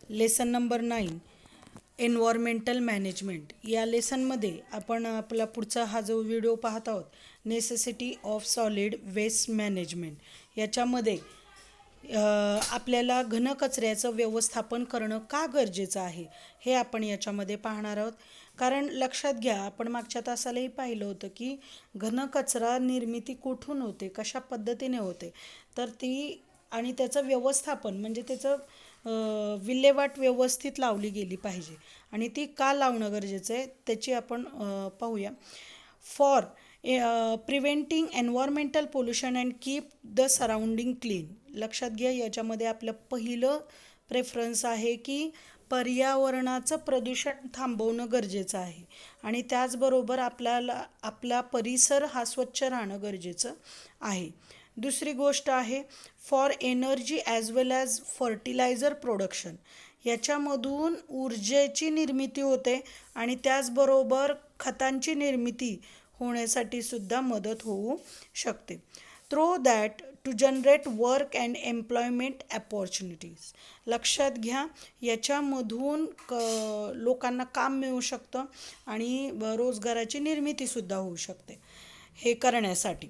Lesson number 9 environmental management. या लेसनमध्ये आपण आपला पुढचा हा जो व्हिडिओ पाहत आहोत, necessity of solid waste management. याच्यामध्ये आपल्याला घनकचऱ्याचं व्यवस्थापन करणं का गरजेचं आहे हे आपण याच्यामध्ये पाहणार आहोत. कारण लक्षात घ्या, आपण मागच्या तासालाही पाहिलं होतं की घनकचरा निर्मिती कुठून होते, कशा पद्धतीने होते, तर ती आणि त्याचं व्यवस्थापन म्हणजे त्याचं विल्हेवाट व्यवस्थित लावली गेली पाहिजे आणि ती का लावणं गरजेचं आहे त्याची आपण पाहूया. For preventing environmental pollution and keep the surrounding clean. लक्षात घ्या, याच्यामध्ये आपलं पहिलं प्रेफरन्स आहे की पर्यावरणाचं प्रदूषण थांबवणं गरजेचं आहे आणि त्याचबरोबर आपल्याला आपला परिसर हा स्वच्छ राहणं गरजेचं आहे. दुसरी गोष्ट आहे for energy as well as fertiliser production. याच्यामधून ऊर्जेची निर्मिती होते आणि त्याचबरोबर खतांची निर्मिती होण्यासाठी सुद्धा मदत होऊ शकते. Through that to generate work and employment opportunities. लक्षात घ्या, याच्यामधून लोकांना काम मिळू शकतं आणि रोजगाराची निर्मितीसुद्धा होऊ शकते हे करण्यासाठी.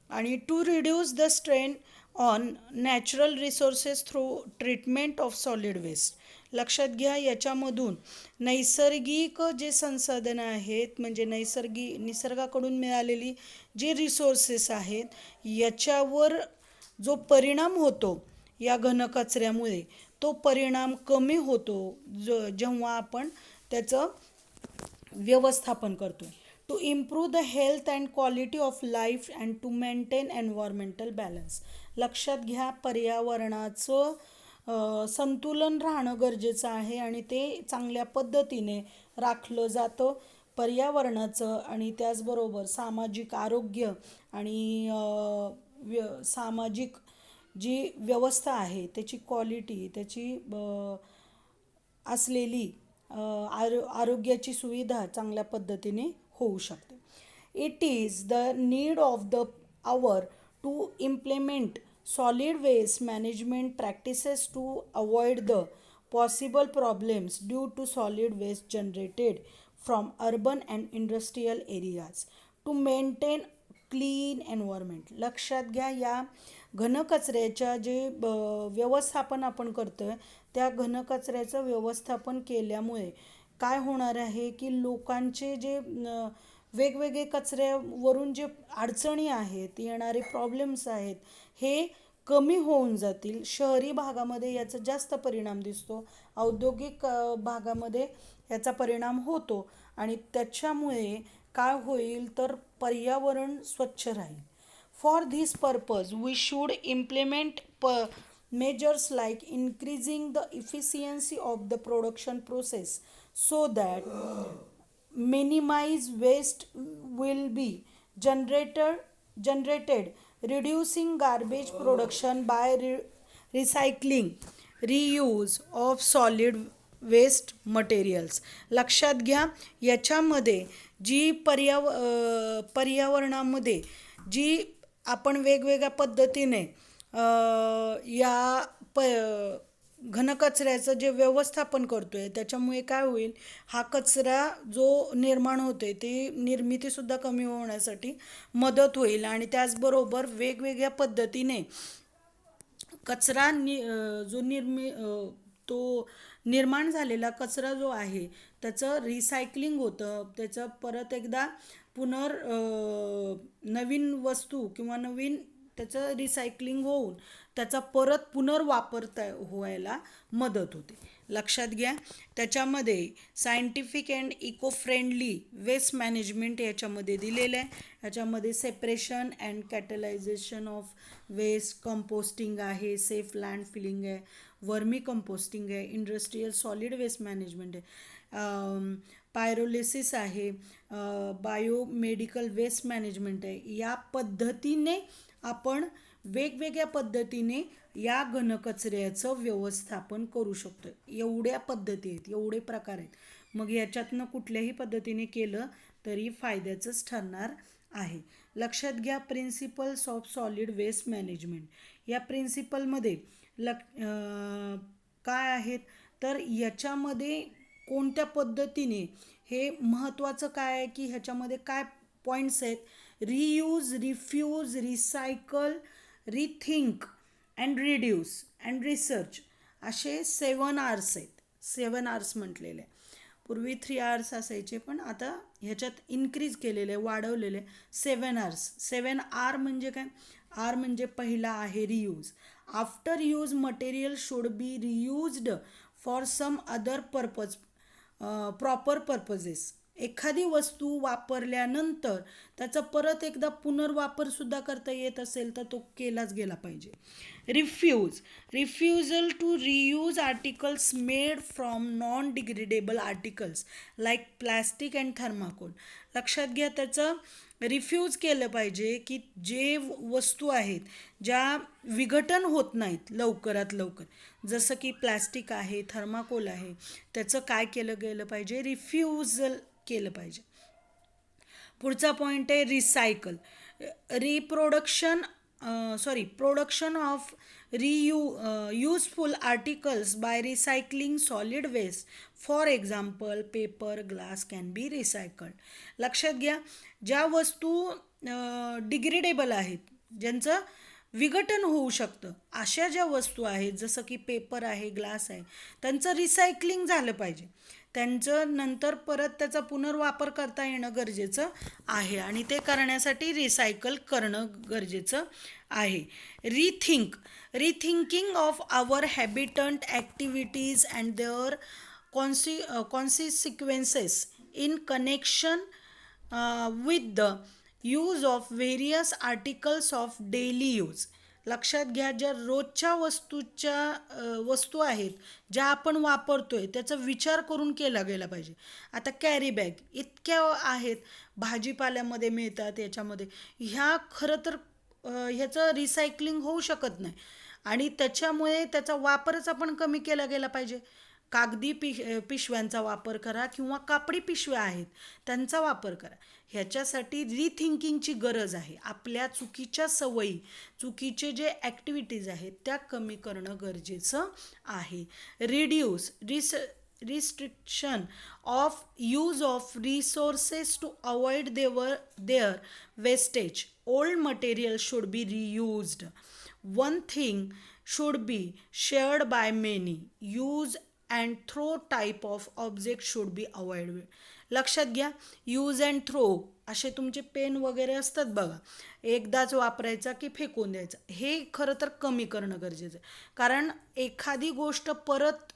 आणि to reduce the strain on natural resources through treatment of solid waste. लक्षात घ्या, याच्यामधून नैसर्गिक जे संसाधनं आहेत म्हणजे निसर्गाकडून मिळालेली जी रिसोर्सेस आहेत याच्यावर जो परिणाम होतो या घनकचऱ्यामुळे, तो परिणाम कमी होतो जेव्हा आपण त्याचं व्यवस्थापन करतो. To improve the health and quality of life and to maintain environmental balance. लक्षात घ्या, पर्यावरणाचं संतुलन राहणं गरजेचं आहे आणि ते चांगल्या पद्धतीने राखलं जातं. पर्यावरणाचं आणि त्याचबरोबर सामाजिक आरोग्य आणि सामाजिक जी व्यवस्था आहे त्याची क्वालिटी, त्याची असलेली आरोग्याची सुविधा चांगल्या पद्धतीने होऊ शकते. It is the need of the hour to implement solid waste management practices to avoid the possible problems due to solid waste generated from urban and industrial areas to maintain clean environment. लक्षात घ्या, या घनकचऱ्याच्या जे व्यवस्थापन आपण करतो आहे त्या घनकचऱ्याचं व्यवस्थापन केल्यामुळे काय होणार आहे की लोकांचे जे वेगवेगळे कचऱ्यावरून जे अडचणी आहेत, येणारे प्रॉब्लेम्स आहेत, हे कमी होऊन जातील. शहरी भागामध्ये याचा जास्त परिणाम दिसतो, औद्योगिक भागामध्ये याचा परिणाम होतो आणि त्याच्यामुळे काय होईल तर पर्यावरण स्वच्छ राहील. For this purpose we should implement measures like increasing the efficiency of the production process so that minimize waste will be generated, reducing garbage production by recycling, reuse of solid waste materials. लक्षात घ्या, याच्यामध्ये जी पर्यावरणामध्ये जी आपण वेगवेगळ्या पद्धतीने या घनकचऱ्याचं जे व्यवस्थापन करतो आहे त्याच्यामुळे काय होईल, हा कचरा जो निर्माण होते ती निर्मितीसुद्धा कमी होण्यासाठी मदत होईल आणि त्याचबरोबर वेगवेगळ्या पद्धतीने कचरा जो तो निर्माण झालेला कचरा जो आहे त्याचं रिसायकलिंग होतं, त्याचं परत एकदा नवीन वस्तू किंवा नवीन त्याचं रिसायकलिंग होऊन त्याचा परत पुनर्वापर व्हायला मदत होते. लक्षात घ्या, त्याच्यामध्ये scientific and eco friendly waste management याच्यामध्ये दिलेलं आहे. याच्यामध्ये separation and catalysation of waste, composting आहे, सेफ लँड फिलिंग आहे, वर्मी कंपोस्टिंग आहे, इंडस्ट्रियल सॉलिड वेस्ट मॅनेजमेंट आहे, पायरोलिसिस आहे, बायोमेडिकल वेस्ट मॅनेजमेंट आहे. या पद्धतीने आपण वेगवेगळ्या पद्धतीने या घनकचऱ्याचं व्यवस्थापन करू शकतो. एवढ्या पद्धती आहेत, एवढे प्रकार आहेत. मग याच्यातनं कुठल्याही पद्धतीने केलं तरी फायद्याचंच ठरणार आहे. लक्षात घ्या, principles of solid waste management. या प्रिन्सिपलमध्ये काय आहेत तर याच्यामध्ये कोणत्या पद्धतीने, हे महत्त्वाचं काय आहे की ह्याच्यामध्ये काय पॉईंट्स आहेत, reuse, refuse, recycle, rethink and reduce and research, असे 7 आर्स आहेत. 7 आर्स म्हटलेले आहे. पूर्वी 3 आवर्स असायचे, पण आता ह्याच्यात इन्क्रीज केलेले, वाढवलेले 7 आवर्स. 7 आर म्हणजे काय? आर म्हणजे पहिला आहे reuse. After use material should be reused for some other purpose, proper purposes. एखादी वस्तू वापरल्यानंतर त्याचा परत एकदा पुनर्वापरसुद्धा करता येत असेल तर तो केलाच गेला पाहिजे. Refuse, refusal to reuse articles made from non degradable articles like plastic and thermocol. लक्षात घ्या, त्याचं रिफ्यूज केलं पाहिजे की जे वस्तू आहेत ज्या विघटन होत नाहीत लवकरात लवकर, जसं की प्लॅस्टिक आहे, थर्माकोल आहे, त्याचं काय केलं गेलं पाहिजे? रिफ्युजल केलं पाहिजे. पुढचा पॉईंट आहे recycle. Reproduction production of useful articles by recycling solid waste. For example paper, glass can be recycled. लक्षात घ्या, ज्या वस्तू डिग्रेडेबल आहेत, ज्यांचं विघटन होऊ शकतं, अशा ज्या वस्तू आहेत जसं की पेपर आहे, ग्लास आहे, त्यांचं रिसायकलिंग झालं पाहिजे. त्यांचं नंतर परत त्याचा पुनर्वापर करता येणं गरजेचं आहे आणि ते करण्यासाठी रिसायकल करणं गरजेचं आहे. Rethink, rethinking of our habitant activities and their consequences in connection with the use of various articles of daily use. लक्षात घ्या, ज्या रोजच्या वस्तू आहेत ज्या आपण वापरतोय त्याचा विचार करून केला गेला पाहिजे. आता कॅरी बॅग इतक्या आहेत, भाजीपाल्यामध्ये मिळतात, याच्यामध्ये ह्या खरं तर ह्याचं रिसायकलिंग होऊ शकत नाही आणि त्याच्यामुळे त्याचा वापरच आपण कमी केला गेला पाहिजे. कागदी पिशव्यांचा वापर करा किंवा कापडी पिशव्या आहेत त्यांचा वापर करा. ह्याच्यासाठी रिथिंकिंगची गरज आहे. आपल्या चुकीच्या सवयी, चुकीचे जे ॲक्टिव्हिटीज आहेत त्या कमी करणं गरजेचं आहे. Reduce, restriction of use of resources to avoid their wastage. Old material should be reused. One thing should be shared by many. Use and throw type of object should be avoided. लक्षात घ्या, use and throw असे तुमचे pen वगैरे असतात बघा, एकदाच वापरायचा की फेकून द्यायचा, हे खरं तर कमी करणं गरजेचं आहे. कारण एखादी गोष्ट परत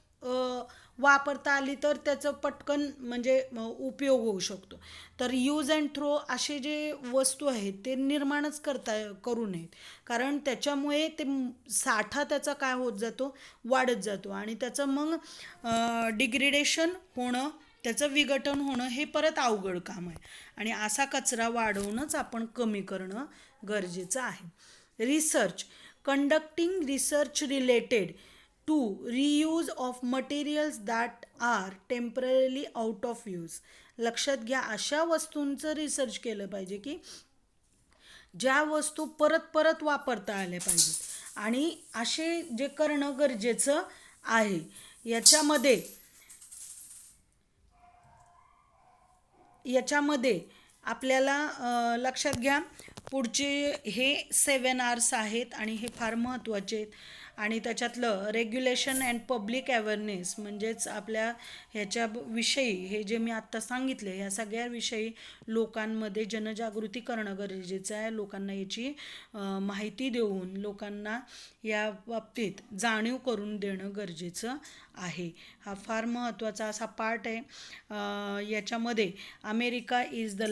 वापरता आली तर त्याचं पटकन म्हणजे उपयोग होऊ शकतो. तर यूज अँड थ्रो असे जे वस्तू आहेत ते निर्माणच करू नयेत, कारण त्याच्यामुळे ते साठा त्याचा काय होत जातो, वाढत जातो आणि त्याचं मग डिग्रेडेशन होणं, त्याचं विघटन होणं हे परत अवघड काम आहे आणि असा कचरा वाढवणंच आपण कमी करणं गरजेचं आहे. Research, conducting research related to reuse of materials that are temporarily out of use. लक्षात घ्या, अशा वस्तूंचं रिसर्च केलं पाहिजे की ज्या वस्तू परत परत वापरता आल्या पाहिजेत आणि असे जे करणं गरजेचं आहे. याच्यामध्ये आपल्याला लक्षात घ्या, पुढचे हे 7 आर्स आहेत आणि हे फार महत्त्वाचे आहेत आणि त्याच्यातलं रेग्युलेशन अँड पब्लिक अवेअरनेस म्हणजेच आपल्या ह्याच्याविषयी हे जे मी आत्ता सांगितले ह्या सगळ्याविषयी लोकांमध्ये जनजागृती करणं गरजेचं आहे. लोकांना याची माहिती देऊन लोकांना या बाबतीत जाणीव करून देणं गरजेचं आहे. हा फार महत्त्वाचा असा पार्ट आहे. याच्यामध्ये America is the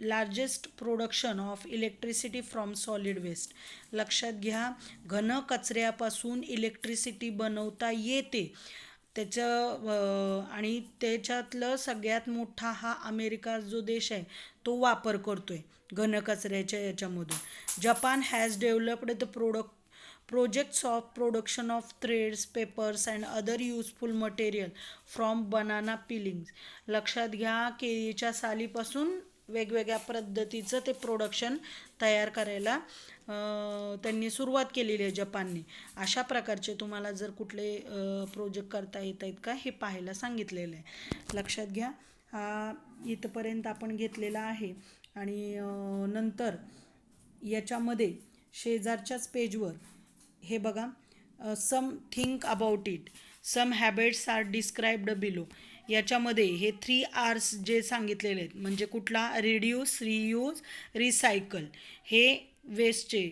largest production of electricity from solid waste. लक्षात घ्या, घन कचऱ्यापासून इलेक्ट्रिसिटी बनवता येते आणि त्याच्यातलं सगळ्यात मोठा हा अमेरिका जो देश आहे तो वापर करतोय घन कचऱ्याच्या याच्यामधून. Japan has developed the projects of production of threads, papers and other useful material from banana peelings. लक्षात घ्या, केळीच्या सालीपासून वेगवेगळ्या पद्धतीचं ते प्रोडक्शन तयार करायला त्यांनी सुरुवात केलेली आहे जपानने. अशा प्रकारचे तुम्हाला जर कुठले प्रोजेक्ट करता येत आहेत का हे पाहायला सांगितलेलं आहे. लक्षात घ्या. हा इथपर्यंत आपण घेतलेला आहे. आणि नंतर याच्यामध्ये शेजारच्याच पेजवर हे बघा, some think about it, some habits are described below. याच्यामध्ये हे 3 Rs जे सांगितलेले आहेत, म्हणजे कुठला, रिड्यूस, रियूज, रिसायकल, हे वेस्टचे.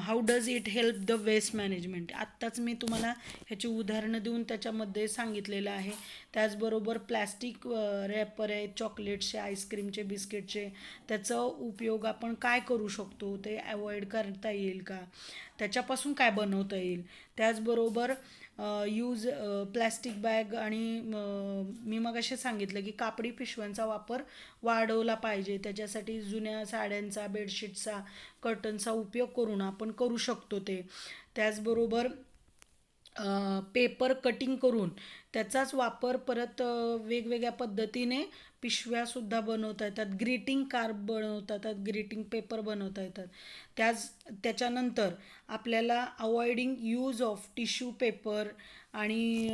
How does it help the waste management, आत्ताच मी तुम्हाला ह्याची उदाहरणं देऊन त्याच्यामध्ये सांगितलेलं आहे. त्याचबरोबर प्लॅस्टिक रॅपर आहेत, चॉकलेट्सचे, आईस्क्रीमचे, बिस्किटचे, त्याचा उपयोग आपण काय करू शकतो, ते अवॉइड करता येईल का, त्याच्यापासून काय बनवता येईल. त्याचबरोबर प्लॅस्टिक बॅग आणि मी मग असे सांगितलं की कापडी पिशव्यांचा वापर वाढवला पाहिजे. त्याच्यासाठी जुन्या साड्यांचा, बेडशीटचा, कर्टनचा उपयोग करून आपण करू शकतो ते. त्याचबरोबर पेपर कटिंग करून त्याचाच वापर परत वेगवेगळ्या पद्धतीने पिशव्यासुद्धा बनवता येतात, ग्रीटिंग कार्ड बनवता येतात, ग्रीटिंग पेपर बनवता येतात. त्याच्यानंतर आपल्याला avoiding use of tissue paper आणि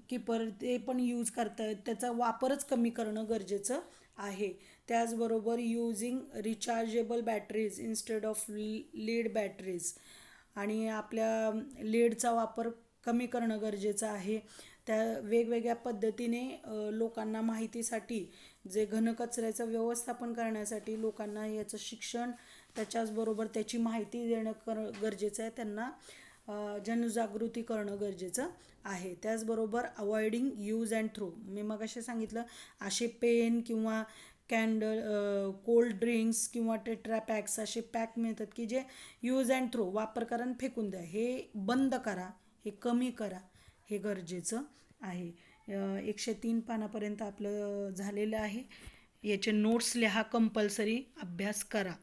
कीपर ते पण यूज करता येत, त्याचा वापरच कमी करणं गरजेचं आहे. त्याचबरोबर using rechargeable batteries instead of lead batteries, आणि आपल्या लीडचा वापर कमी करणं गरजेचं आहे. त्या वेगवेगळ्या पद्धतीने लोकांना माहितीसाठी, जे घनकचऱ्याचं व्यवस्थापन करण्यासाठी लोकांना याचं शिक्षण, त्याच्याचबरोबर त्याची माहिती देणं गरजेचं आहे, त्यांना जनजागृती करणं गरजेचं आहे. त्याचबरोबर अवॉइडिंग यूज अँड थ्रो, मी मग असे सांगितलं, असे पेन किंवा कोल्ड ड्रिंक्स किंवा टेट्रा पॅक्स असे पॅक मिळतात की जे यूज अँड थ्रो, वापर करा आणि फेकून द्या, हे बंद करा, हे कमी करा, हे गरजेचं आहे. 103 पानापर्यंत आपलं झालेलं आहे. याचे नोट्स लिहा, कंपल्सरी अभ्यास करा.